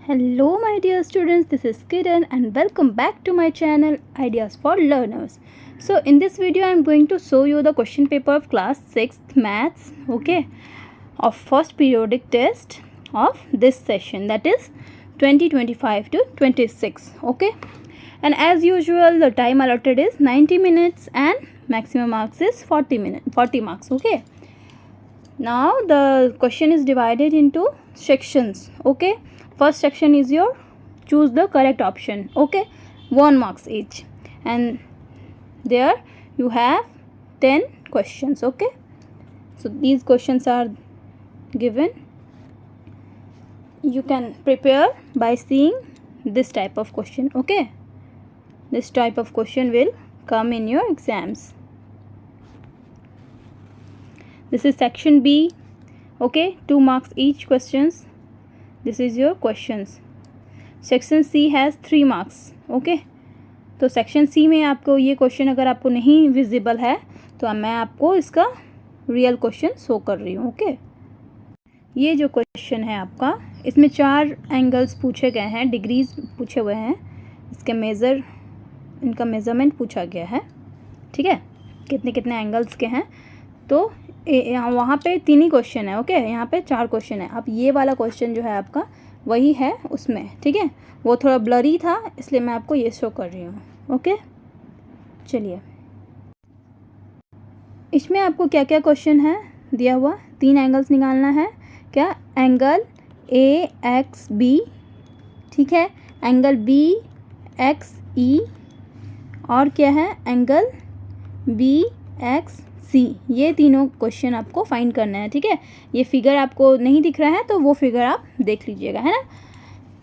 Hello my dear students, this is Kiran and welcome back to my channel Ideas for Learners. So in this video I am going to show you the question paper of class 6th maths, okay, of first periodic test of this session, that is 2025 to 26, okay. And as usual the time allotted is 90 minutes and maximum marks is 40 marks, okay. Now the question is divided into sections, okay. First section is your choose the correct option, okay, 1 marks each, and there you have 10 questions, okay. So these questions are given. You can prepare by seeing this type of question, okay. This type of question will come in your exams. This is section B, okay, 2 marks each questions. This is your questions. Section C has 3 marks, okay. तो section C में आपको ये question अगर आपको नहीं visible है तो मैं आपको इसका रियल क्वेश्चन शो कर रही हूँ, ओके. ये जो क्वेश्चन है आपका, इसमें 4 एंगल्स पूछे गए हैं, डिग्रीज पूछे हुए हैं, इसके इनका मेज़रमेंट पूछा गया है, ठीक है, कितने कितने एंगल्स के हैं. तो वहाँ पे 3 ही क्वेश्चन है, ओके. यहाँ पे 4 क्वेश्चन है. अब ये वाला क्वेश्चन जो है आपका वही है उसमें, ठीक है. वो थोड़ा ब्लरी था इसलिए मैं आपको ये शो कर रही हूँ, ओके. चलिए, इसमें आपको क्या क्या क्वेश्चन है दिया हुआ. 3 एंगल्स निकालना है. क्या? एंगल ए एक्स बी, ठीक है, एंगल बी एक्स ई, और क्या है एंगल बी एक्स सी. ये तीनों क्वेश्चन आपको फाइंड करना है, ठीक है. ये फिगर आपको नहीं दिख रहा है तो वो फिगर आप देख लीजिएगा, है ना.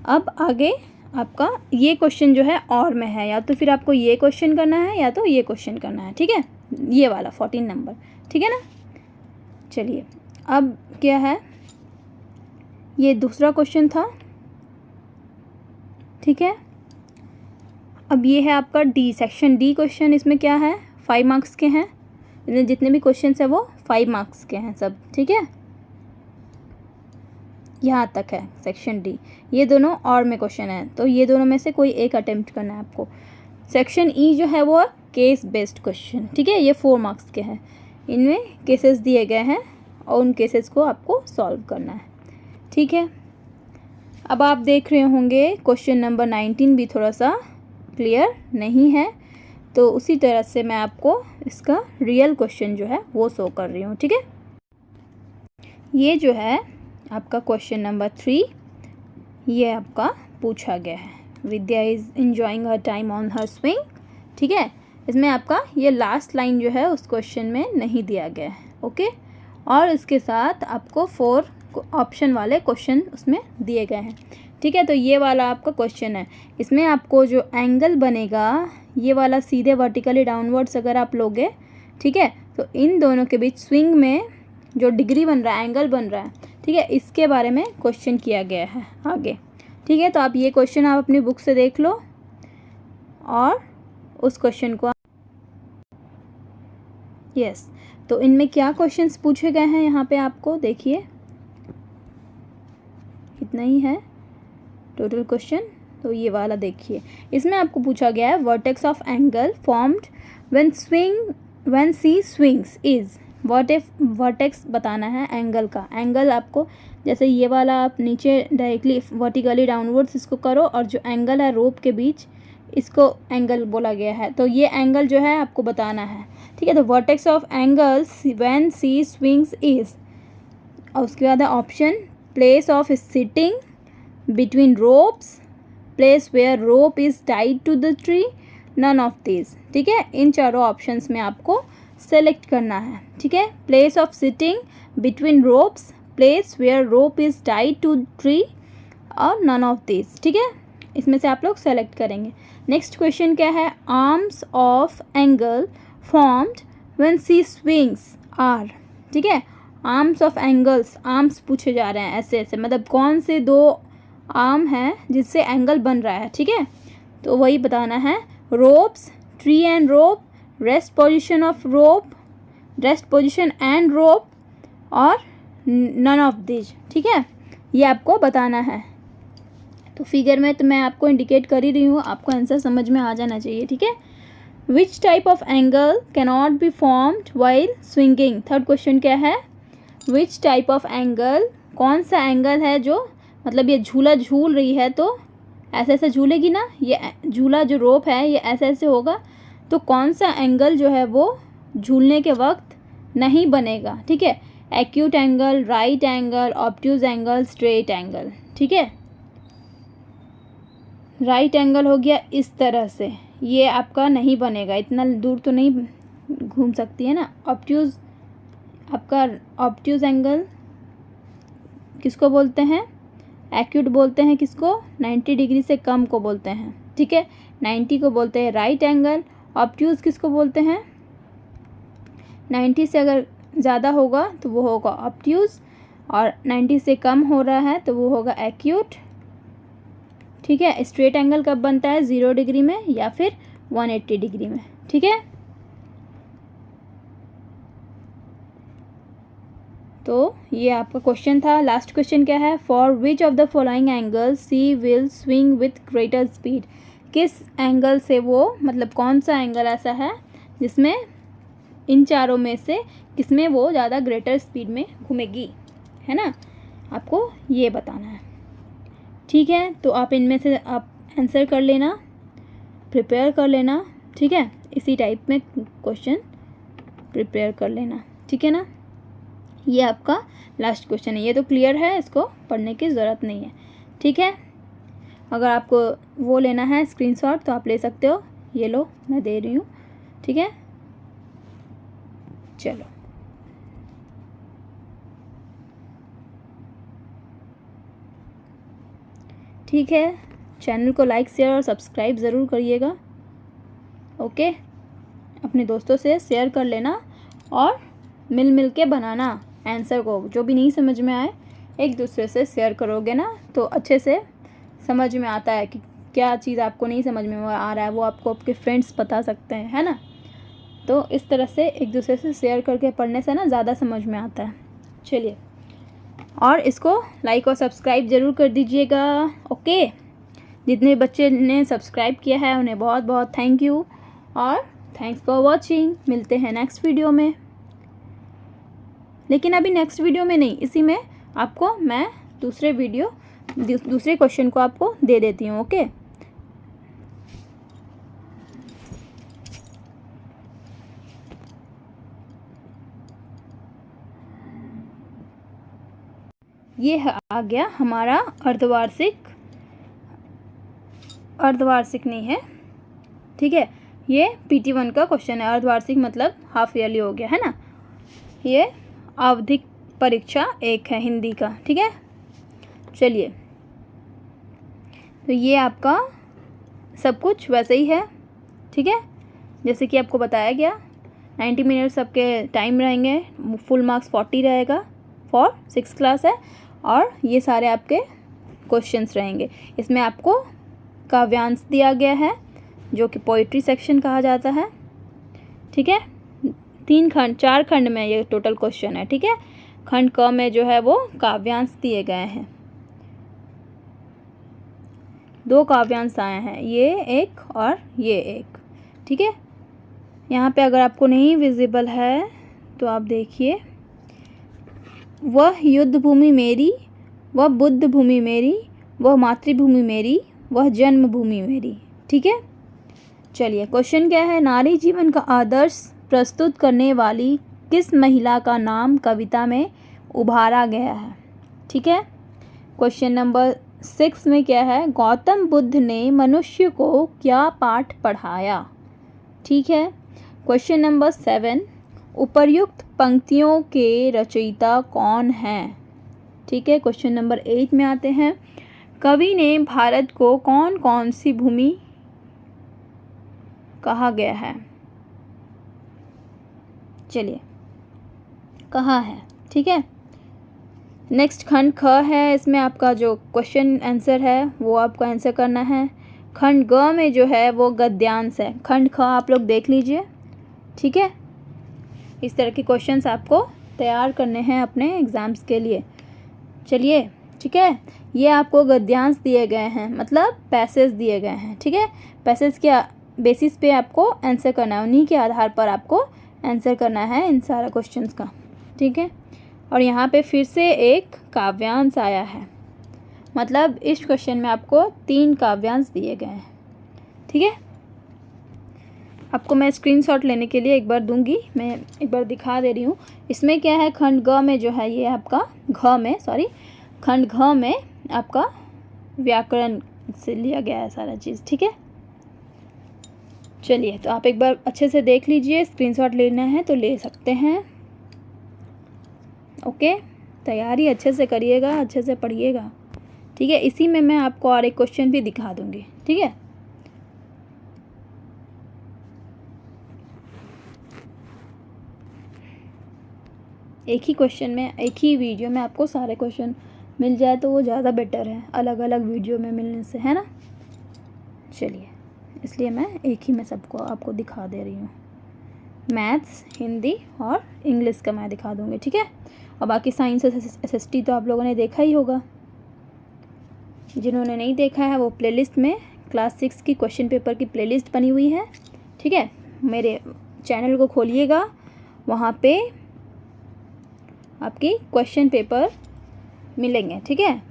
अब आगे आपका ये क्वेश्चन जो है और में है, या तो फिर आपको ये क्वेश्चन करना है या तो ये क्वेश्चन करना है, ठीक है, ये वाला 14 नंबर, ठीक है ना. चलिए, अब क्या है, ये दूसरा क्वेश्चन था, ठीक है. अब ये है आपका डी, सेक्शन डी क्वेश्चन. इसमें क्या है, 5 मार्क्स के हैं. जितने भी क्वेश्चंस है वो 5 मार्क्स के हैं सब, ठीक है. यहाँ तक है सेक्शन डी. ये दोनों और में क्वेश्चन है, तो ये दोनों में से कोई एक अटेम्प्ट करना है आपको. सेक्शन ई जो है वो केस बेस्ड क्वेश्चन, ठीक है. ये 4 मार्क्स के हैं. इनमें केसेस दिए गए हैं और उन केसेस को आपको सॉल्व करना है, ठीक है. अब आप देख रहे होंगे क्वेश्चन नंबर 19 भी थोड़ा सा क्लियर नहीं है, तो उसी तरह से मैं आपको इसका रियल क्वेश्चन जो है वो शो कर रही हूँ, ठीक है. ये जो है आपका क्वेश्चन नंबर 3, ये आपका पूछा गया है. Vidya is enjoying her time on her swing, ठीक है. इसमें आपका ये लास्ट लाइन जो है उस क्वेश्चन में नहीं दिया गया है, ओके. और इसके साथ आपको 4 ऑप्शन वाले क्वेश्चन उसमें दिए गए हैं, ठीक है. तो ये वाला आपका क्वेश्चन है. इसमें आपको जो एंगल बनेगा, ये वाला सीधे वर्टिकली डाउनवर्ड्स अगर आप लोगे, ठीक है, तो इन दोनों के बीच स्विंग में जो डिग्री बन रहा है, एंगल बन रहा है, ठीक है, इसके बारे में क्वेश्चन किया गया है आगे, ठीक है. तो आप ये क्वेश्चन आप अपनी बुक से देख लो और उस क्वेश्चन को यस. तो इनमें क्या क्वेश्चंस पूछे गए हैं यहाँ पे आपको देखिए, इतना ही है टोटल क्वेश्चन. तो ये वाला देखिए, इसमें आपको पूछा गया है vertex of angle formed when she swings is. Vertex बताना है एंगल का. एंगल आपको जैसे ये वाला आप नीचे डायरेक्टली वर्टिकली डाउनवर्ड्स इसको करो, और जो एंगल है रोप के बीच इसको एंगल बोला गया है. तो ये एंगल जो है आपको बताना है, ठीक है. तो vertex of angles when she swings is, और उसके बाद option place of sitting between ropes, place where rope is tied to the tree, none of this, ठीक है. इन चारों ऑप्शंस में आपको सेलेक्ट करना है, ठीक है. Place of sitting between ropes, place where rope is tied to tree, और नन ऑफ दिस, ठीक है. इसमें से आप लोग सेलेक्ट करेंगे. नेक्स्ट क्वेश्चन क्या है, arms of angle formed when she swings are, ठीक है. आर्म्स ऑफ एंगल्स, आर्म्स पूछे जा रहे हैं ऐसे ऐसे, मतलब कौन से 2 आर्म है जिससे एंगल बन रहा है, ठीक है. तो वही बताना है. Ropes, tree and rope, rest position of rope, rest position and rope, और नन ऑफ दिस, ठीक है. ये आपको बताना है. तो फिगर में तो मैं आपको इंडिकेट कर ही रही हूँ, आपको आंसर समझ में आ जाना चाहिए, ठीक है। Which type of angle cannot be formed while swinging. Third question क्या है, विच टाइप ऑफ एंगल, कौन सा एंगल है जो, मतलब ये झूला झूल रही है तो ऐसे ऐसे झूलेगी ना, ये झूला जो रोप है ये ऐसे ऐसे होगा, तो कौन सा एंगल जो है वो झूलने के वक्त नहीं बनेगा, ठीक है। Acute angle, right angle, obtuse angle, straight angle, ठीक है। राइट एंगल हो गया इस तरह से, ये आपका नहीं बनेगा, इतना दूर तो नहीं घूम सकती है ना। ऑब्ट्यूज, आपका ऑब्ट्यूज एंगल किसको बोलते हैं, एक्यूट बोलते हैं किसको, 90 डिग्री से कम को बोलते हैं, ठीक है। 90 को बोलते हैं राइट एंगल। ऑब्ट्यूज किसको बोलते हैं, 90 से अगर ज़्यादा होगा तो वो होगा ऑब्ट्यूज, और 90 से कम हो रहा है तो वो होगा एक्यूट, ठीक है। स्ट्रेट एंगल कब बनता है, 0 डिग्री में या फिर 180 डिग्री में, ठीक है। तो ये आपका क्वेश्चन था। लास्ट क्वेश्चन क्या है, for which of the following angle she will swing with greater speed. किस एंगल से वो, मतलब कौन सा एंगल ऐसा है जिसमें इन चारों में से किसमें वो ज़्यादा ग्रेटर स्पीड में घूमेगी, है ना, आपको ये बताना है, ठीक है। तो आप इनमें से आप आंसर कर लेना, प्रिपेयर कर लेना, ठीक है। इसी टाइप में क्वेश्चन प्रिपेयर कर लेना, ठीक है ना। ये आपका लास्ट क्वेश्चन है, ये तो क्लियर है, इसको पढ़ने की ज़रूरत नहीं है, ठीक है। अगर आपको वो लेना है स्क्रीनशॉट तो आप ले सकते हो, ये लो मैं दे रही हूँ, ठीक है। चलो, ठीक है, चैनल को लाइक शेयर और सब्सक्राइब ज़रूर करिएगा, ओके। अपने दोस्तों से शेयर कर लेना और मिल के बनाना आंसर को, जो भी नहीं समझ में आए एक दूसरे से शेयर करोगे ना तो अच्छे से समझ में आता है कि क्या चीज़ आपको नहीं समझ में आ रहा है, वो आपको आपके फ्रेंड्स बता सकते हैं, है ना। तो इस तरह से एक दूसरे से शेयर करके पढ़ने से ना ज़्यादा समझ में आता है। चलिए, और इसको लाइक और सब्सक्राइब ज़रूर कर दीजिएगा, ओके। जितने बच्चे ने सब्सक्राइब किया है उन्हें बहुत बहुत थैंक यू, और थैंक्स फॉर वॉचिंग। मिलते हैं नेक्स्ट वीडियो में, लेकिन अभी नेक्स्ट वीडियो में नहीं, इसी में आपको मैं दूसरे क्वेश्चन को आपको दे देती हूँ, ओके। ये आ गया हमारा अर्धवार्षिक नहीं है, ठीक है। ये PT1 का क्वेश्चन है, अर्धवार्षिक मतलब हाफ ईयरली हो गया, है ना। ये आवधिक परीक्षा 1 है हिंदी का, ठीक है। चलिए, तो ये आपका सब कुछ वैसे ही है, ठीक है, जैसे कि आपको बताया गया। 90 मिनट सबके टाइम रहेंगे, फुल मार्क्स 40 रहेगा, फॉर 6 क्लास है, और ये सारे आपके क्वेश्चंस रहेंगे। इसमें आपको काव्यांश दिया गया है जो कि पोइट्री सेक्शन कहा जाता है, ठीक है। 4 खंड में ये टोटल क्वेश्चन है, ठीक है। खंड क में जो है वो काव्यांश दिए गए हैं, 2 काव्यांश आए हैं, ये एक और ये एक, ठीक है। यहाँ पे अगर आपको नहीं विजिबल है तो आप देखिए, वह युद्ध भूमि मेरी, वह बुद्ध भूमि मेरी, वह मातृभूमि मेरी, वह जन्मभूमि मेरी, ठीक है। चलिए, क्वेश्चन क्या है, नारी जीवन का आदर्श प्रस्तुत करने वाली किस महिला का नाम कविता में उभारा गया है, ठीक है। क्वेश्चन नंबर 6 में क्या है, गौतम बुद्ध ने मनुष्य को क्या पाठ पढ़ाया, ठीक है। क्वेश्चन नंबर 7, उपर्युक्त पंक्तियों के रचयिता कौन हैं, ठीक है। क्वेश्चन नंबर 8 में आते हैं, कवि ने भारत को कौन कौन सी भूमि कहा गया है, चलिए कहा है, ठीक है। नेक्स्ट खंड ख है, इसमें आपका जो क्वेश्चन आंसर है वो आपको आंसर करना है। खंड ग में जो है वो गद्यांश है, खंड ख आप लोग देख लीजिए, ठीक है। इस तरह के क्वेश्चंस आपको तैयार करने हैं अपने एग्ज़ाम्स के लिए। चलिए, ठीक है। ये आपको गद्यांश दिए गए हैं, मतलब पैसेज दिए गए हैं, ठीक है। पैसेज के बेसिस पे आपको आंसर करना है, उन्हीं के आधार पर आपको आंसर करना है इन सारा क्वेश्चंस का, ठीक है। और यहाँ पे फिर से एक काव्यांश आया है, मतलब इस क्वेश्चन में आपको 3 काव्यांश दिए गए हैं, ठीक है। आपको मैं स्क्रीनशॉट लेने के लिए एक बार दूंगी, मैं एक बार दिखा दे रही हूँ। इसमें क्या है, खंड ग में जो है ये आपका खंड घ में आपका व्याकरण से लिया गया है सारा चीज़, ठीक है। चलिए, तो आप एक बार अच्छे से देख लीजिए, स्क्रीनशॉट लेना है तो ले सकते हैं। ओके, तैयारी अच्छे से करिएगा, अच्छे से पढ़िएगा, ठीक है। इसी में मैं आपको और एक क्वेश्चन भी दिखा दूंगी, ठीक है। एक ही क्वेश्चन में, एक ही वीडियो में आपको सारे क्वेश्चन मिल जाए तो वो ज़्यादा बेटर है, अलग अलग वीडियो में मिलने से, है ना। चलिए, इसलिए मैं एक ही में सबको आपको दिखा दे रही हूँ। मैथ्स, हिंदी और इंग्लिश का मैं दिखा दूँगी, ठीक है। और बाकी साइंस SST तो आप लोगों ने देखा ही होगा। जिन्होंने नहीं देखा है वो प्लेलिस्ट में क्लास 6 की क्वेश्चन पेपर की प्लेलिस्ट बनी हुई है, ठीक है। मेरे चैनल को खोलिएगा, वहाँ पे आपकी क्वेश्चन पेपर मिलेंगे, ठीक है।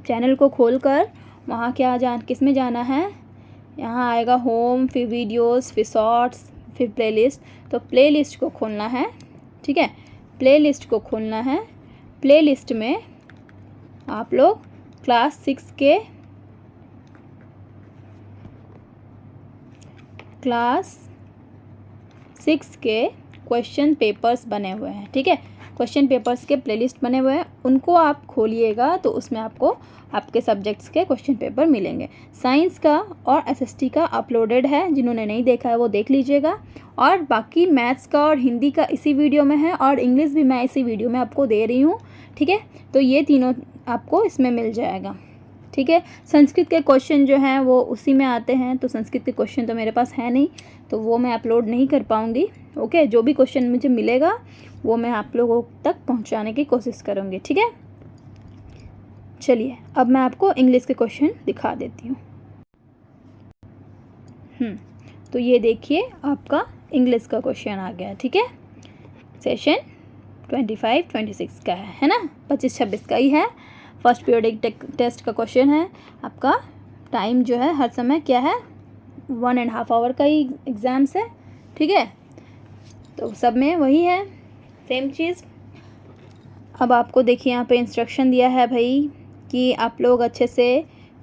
चैनल को खोलकर वहाँ किस में जाना है, यहाँ आएगा होम, फिर वीडियोस, फिर शॉर्ट्स, फिर प्लेलिस्ट। तो प्लेलिस्ट को खोलना है, ठीक है। प्लेलिस्ट को खोलना है। प्लेलिस्ट में आप लोग क्लास 6 के क्वेश्चन पेपर्स बने हुए हैं, ठीक है। क्वेश्चन पेपर्स के प्लेलिस्ट बने हुए हैं, उनको आप खोलिएगा तो उसमें आपको आपके सब्जेक्ट्स के क्वेश्चन पेपर मिलेंगे। साइंस का और SST का अपलोडेड है, जिन्होंने नहीं देखा है वो देख लीजिएगा। और बाकी मैथ्स का और हिंदी का इसी वीडियो में है, और इंग्लिश भी मैं इसी वीडियो में आपको दे रही हूँ, ठीक है। तो ये तीनों आपको इसमें मिल जाएगा, ठीक है। संस्कृत के क्वेश्चन जो हैं वो उसी में आते हैं, तो संस्कृत के क्वेश्चन तो मेरे पास है नहीं, तो वो मैं अपलोड नहीं कर पाऊँगी। ओके, जो भी क्वेश्चन मुझे मिलेगा वो मैं आप लोगों तक पहुंचाने की कोशिश करूंगी, ठीक है। चलिए, अब मैं आपको इंग्लिश के क्वेश्चन दिखा देती हूँ। तो ये देखिए, आपका इंग्लिश का क्वेश्चन आ गया, ठीक है। सेशन 25-26 का है ना, 25-26 का ही है। फर्स्ट पीरियडिक टेस्ट का क्वेश्चन है आपका। टाइम जो है हर समय क्या है, 1.5 आवर का ही एग्ज़ाम्स है, ठीक है। तो सब में वही है, सेम चीज़। अब आपको देखिए यहाँ पे इंस्ट्रक्शन दिया है भाई कि आप लोग अच्छे से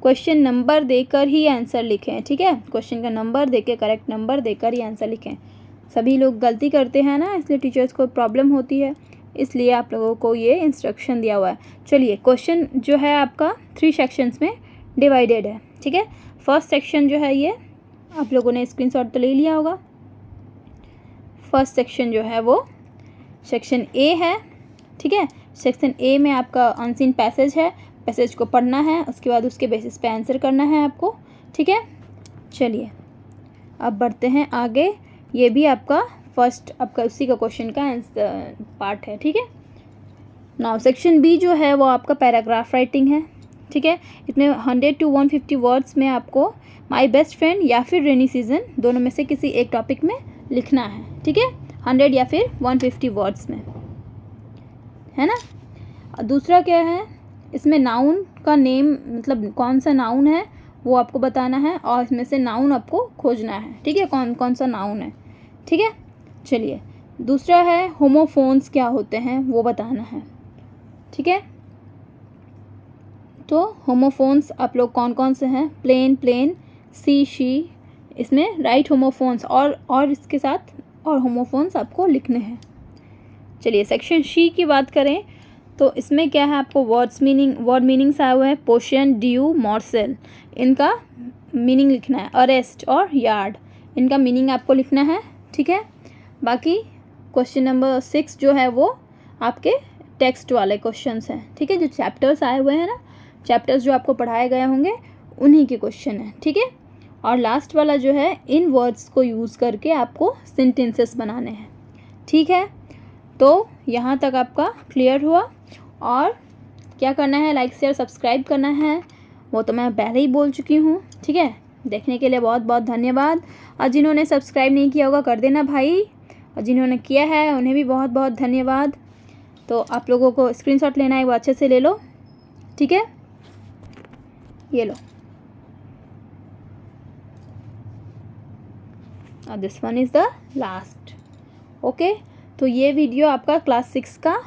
क्वेश्चन नंबर देकर ही आंसर लिखें, ठीक है। क्वेश्चन का नंबर देकर, करेक्ट नंबर देकर ही आंसर लिखें। सभी लोग गलती करते हैं ना, इसलिए टीचर्स को प्रॉब्लम होती है, इसलिए आप लोगों को ये इंस्ट्रक्शन दिया हुआ है। चलिए, क्वेश्चन जो है आपका 3 सेक्शंस में डिवाइडेड है, ठीक है। फर्स्ट सेक्शन जो है ये आप लोगों ने स्क्रीनशॉट तो ले लिया होगा। फर्स्ट सेक्शन जो है वो सेक्शन A है, ठीक है। सेक्शन A में आपका अनसीन पैसेज है, पैसेज को पढ़ना है, उसके बाद उसके बेसिस पे आंसर करना है आपको, ठीक है। चलिए, अब बढ़ते हैं आगे। ये भी आपका फर्स्ट आपका उसी का क्वेश्चन का आंसर पार्ट है, ठीक है। नाउ सेक्शन B जो है वो आपका पैराग्राफ राइटिंग है, ठीक है। इसमें 100 to 150 वर्ड्स में आपको माई बेस्ट फ्रेंड या फिर रेनी सीजन, दोनों में से किसी एक टॉपिक में लिखना है, ठीक है। 100 या फिर 150 वर्ड्स में, है ना। दूसरा क्या है, इसमें नाउन का नेम, मतलब कौन सा नाउन है वो आपको बताना है, और इसमें से नाउन आपको खोजना है, ठीक है, कौन कौन सा नाउन है, ठीक है। चलिए, दूसरा है होमोफोन्स क्या होते हैं वो बताना है, ठीक है। तो होमोफोन्स आप लोग कौन कौन से हैं, प्लेन, प्लेन, सी, शी, इसमें राइट होमोफोन्स और इसके साथ और होमोफोन्स आपको लिखने हैं। चलिए, सेक्शन सी की बात करें तो इसमें क्या है, आपको वर्ड मीनिंग्स आए हुए हैं। पोर्शन, ड्यू, मॉर्सेल, इनका मीनिंग लिखना है। अरेस्ट और यार्ड, इनका मीनिंग आपको लिखना है, ठीक है। बाकी क्वेश्चन नंबर 6 जो है वो आपके टेक्स्ट वाले क्वेश्चंस हैं, ठीक है। जो चैप्टर्स आए हुए हैं ना, चैप्टर्स जो आपको पढ़ाए गए होंगे उन्हीं के क्वेश्चन हैं, ठीक है। और लास्ट वाला जो है, इन वर्ड्स को यूज़ करके आपको सेंटेंसेस बनाने हैं, ठीक है। तो यहाँ तक आपका क्लियर हुआ। और क्या करना है, लाइक शेयर सब्सक्राइब करना है, वो तो मैं पहले ही बोल चुकी हूँ। ठीक है, देखने के लिए बहुत बहुत धन्यवाद। और जिन्होंने सब्सक्राइब नहीं किया होगा कर देना भाई, और जिन्होंने किया है उन्हें भी बहुत बहुत धन्यवाद। तो आप लोगों को स्क्रीनशॉट लेना है वो अच्छे से ले लो। ठीक है, ये लो, और this one is the last. Okay, तो ये वीडियो आपका क्लास 6 का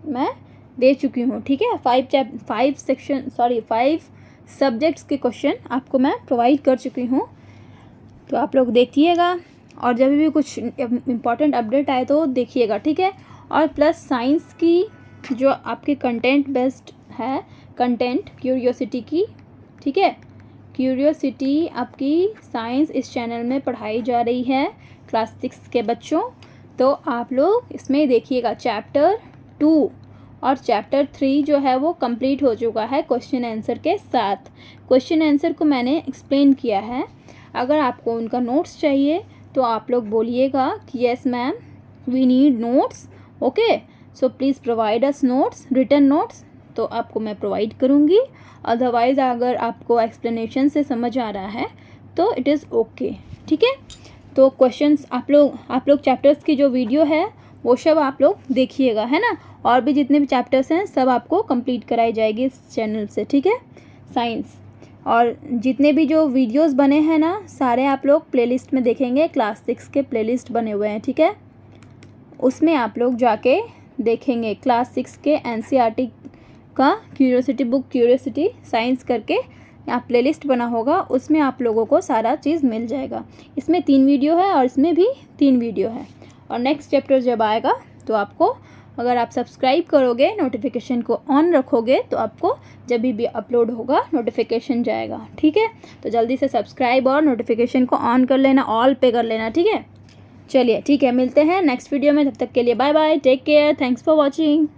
मैं दे चुकी हूँ। ठीक है, 5 सब्जेक्ट्स के क्वेश्चन आपको मैं प्रोवाइड कर चुकी हूँ, तो आप लोग देखिएगा, और जब भी कुछ इम्पॉर्टेंट अपडेट आए तो देखिएगा। ठीक है, और प्लस साइंस की जो आपके कंटेंट बेस्ड है, कंटेंट क्यूरियोसिटी की, ठीक है, क्यूरियोसिटी आपकी साइंस इस चैनल में पढ़ाई जा रही है क्लास 6 के बच्चों। तो आप लोग इसमें देखिएगा, चैप्टर 2 और चैप्टर 3 जो है वो कंप्लीट हो चुका है क्वेश्चन आंसर के साथ। क्वेश्चन आंसर को मैंने एक्सप्लेन किया है। अगर आपको उनका नोट्स चाहिए तो आप लोग बोलिएगा कि yes ma'am we need notes, okay, so please provide us notes, written notes, तो आपको मैं प्रोवाइड करूँगी। अदरवाइज़ अगर आपको एक्सप्लेनेशन से समझ आ रहा है तो इट इज़ ओके। ठीक है, तो क्वेश्चंस आप लोग चैप्टर्स की जो वीडियो है वो सब आप लोग देखिएगा, है ना, और भी जितने भी चैप्टर्स हैं सब आपको कंप्लीट कराई जाएगी इस चैनल से। ठीक है, साइंस, और जितने भी जो वीडियोस बने हैं ना सारे आप लोग प्लेलिस्ट में देखेंगे, क्लास 6 के प्लेलिस्ट बने हुए हैं। ठीक है, उसमें आप लोग जाके देखेंगे, क्लास 6 के NCERT का क्यूरियोसिटी बुक, क्यूरियोसिटी साइंस करके आप प्लेलिस्ट बना होगा, उसमें आप लोगों को सारा चीज़ मिल जाएगा। इसमें 3 वीडियो है और इसमें भी 3 वीडियो है, और नेक्स्ट चैप्टर जब आएगा तो आपको, अगर आप सब्सक्राइब करोगे, नोटिफिकेशन को ऑन रखोगे, तो आपको जब भी अपलोड होगा नोटिफिकेशन जाएगा। ठीक है, तो जल्दी से सब्सक्राइब और नोटिफिकेशन को ऑन कर लेना, ऑल पे कर लेना। ठीक है, चलिए ठीक है, मिलते हैं नेक्स्ट वीडियो में, तब तक के लिए bye bye, take care, thanks for watching.